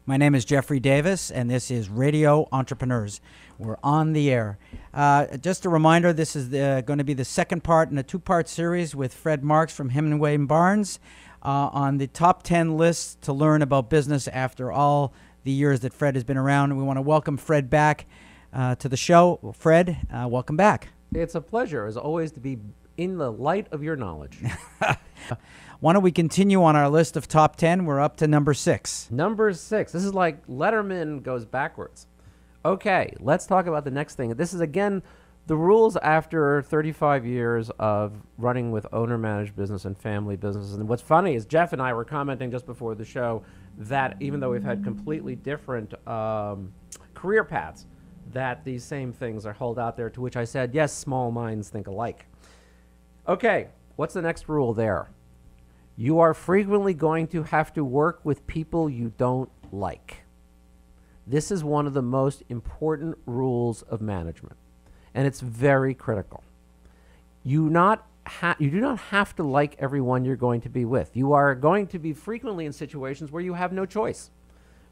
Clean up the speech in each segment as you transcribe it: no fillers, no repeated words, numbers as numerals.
My name is Jeffrey Davis, and this is Radio Entrepreneurs. We're on the air. Just a reminder, this is going to be the second part in a two-part series with Fred Marx from Hemingway and Barnes on the top 10 lists to learn about business after all the years that Fred has been around. And we want to welcome Fred back to the show. Well, Fred, welcome back. It's a pleasure, as always, to be in the light of your knowledge. Why don't we continue on our list of top 10? We're up to number 6. Number 6. This is like Letterman goes backwards. Okay, let's talk about the next thing. This is, again, the rules after 35 years of running with owner-managed business and family businesses. And what's funny is Jeff and I were commenting just before the show that even though we've had completely different career paths, that these same things are held out there, to which I said, yes, small minds think alike. Okay, what's the next rule there? You are frequently going to have to work with people you don't like. This is one of the most important rules of management, and it's very critical. You do not have to like everyone you're going to be with. You are going to be frequently in situations where you have no choice,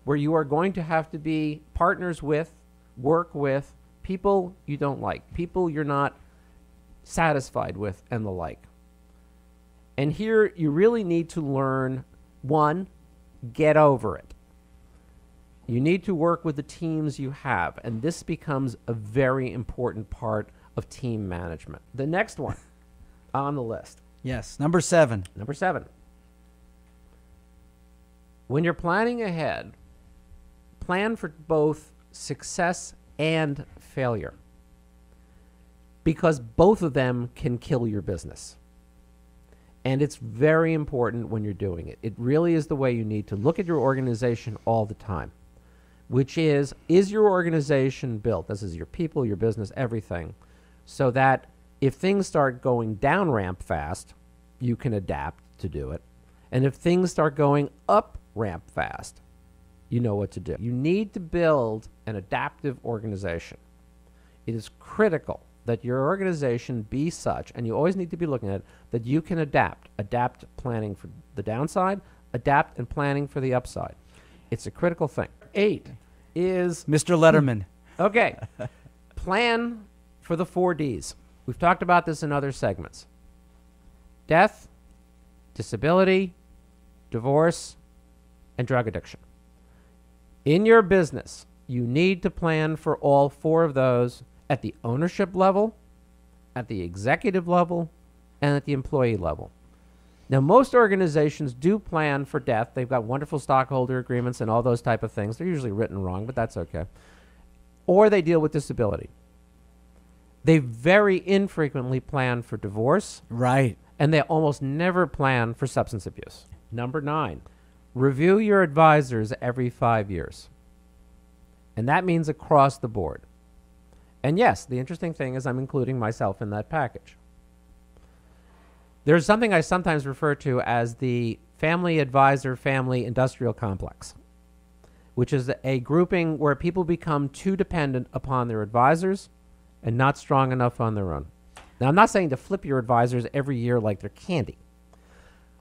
where you are going to have to be partners with, work with people you don't like, people you're not satisfied with, and the like. And here you really need to learn, one, get over it. You need to work with the teams you have, and this becomes a very important part of team management. The next one on the list. Yes, number 7. Number 7. When you're planning ahead, plan for both success and failure, because both of them can kill your business. And it's very important when you're doing it. It really is the way you need to look at your organization all the time, which is your organization built, this is your people, your business, everything, so that if things start going down ramp fast, you can adapt to do it. And if things start going up ramp fast, you know what to do. You need to build an adaptive organization. It is critical that your organization be such, and you always need to be looking at it, that you can adapt planning for the downside, adapt and planning for the upside. It's a critical thing. 8 is... Mr. Letterman. Okay. Plan for the 4 Ds. We've talked about this in other segments. Death, disability, divorce, and drug addiction. In your business, you need to plan for all 4 of those at the ownership level, at the executive level, and at the employee level. Now, most organizations do plan for death. They've got wonderful stockholder agreements and all those type of things. They're usually written wrong, but that's okay. Or they deal with disability. They very infrequently plan for divorce. Right. And they almost never plan for substance abuse. Number 9, review your advisors every 5 years. And that means across the board. And yes, the interesting thing is I'm including myself in that package. There's something I sometimes refer to as the family advisor family industrial complex, which is a grouping where people become too dependent upon their advisors and not strong enough on their own. Now, I'm not saying to flip your advisors every year like they're candy.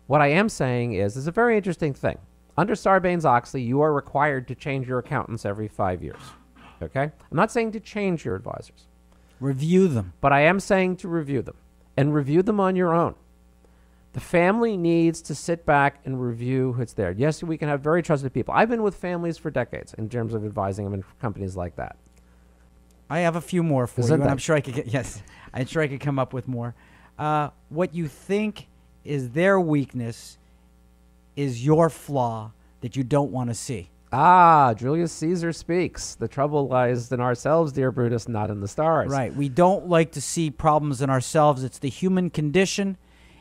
What I am saying is, it's a very interesting thing. Under Sarbanes-Oxley, you are required to change your accountants every 5 years. Okay? I'm not saying to change your advisors. Review them. But I am saying to review them, and review them on your own. The family needs to sit back and review what's there. Yes, we can have very trusted people. I've been with families for decades in terms of advising them in companies like that. I have a few more for you, and that- I'm sure I could get, yes, I'm sure I could come up with more. What you think is their weakness is your flaw that you don't want to see. Ah, Julius Caesar speaks. The trouble lies in ourselves, dear Brutus, not in the stars. Right. We don't like to see problems in ourselves. It's the human condition,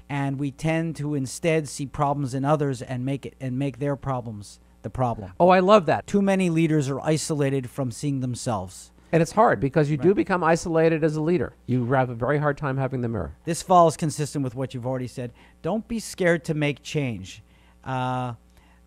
and we tend to instead see problems in others and make their problems the problem. Oh, I love that. Too many leaders are isolated from seeing themselves. And it's hard because you do become isolated as a leader. You have a very hard time having the mirror. This falls consistent with what you've already said. Don't be scared to make change.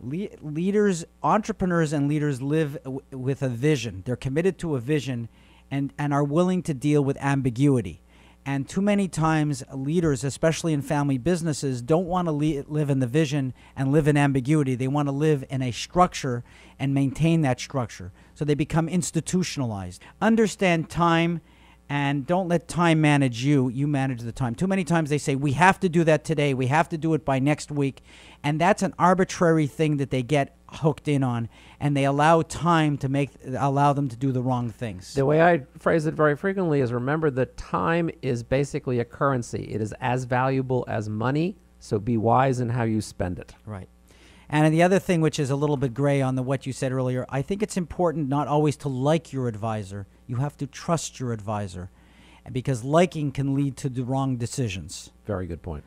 Leaders, entrepreneurs and leaders live with a vision. They're committed to a vision and are willing to deal with ambiguity. And too many times, leaders, especially in family businesses, don't want to live in the vision and live in ambiguity. They want to live in a structure and maintain that structure. So they become institutionalized. Understand time, and don't let time manage you. You manage the time. Too many times they say, we have to do that today. We have to do it by next week. And that's an arbitrary thing that they get hooked in on, and they allow time to allow them to do the wrong things. The way I phrase it very frequently is, remember that time is basically a currency. It is as valuable as money, so be wise in how you spend it. Right. And the other thing, which is a little bit gray on what you said earlier, I think it's important not always to like your advisor. You have to trust your advisor, because liking can lead to the wrong decisions. Very good point.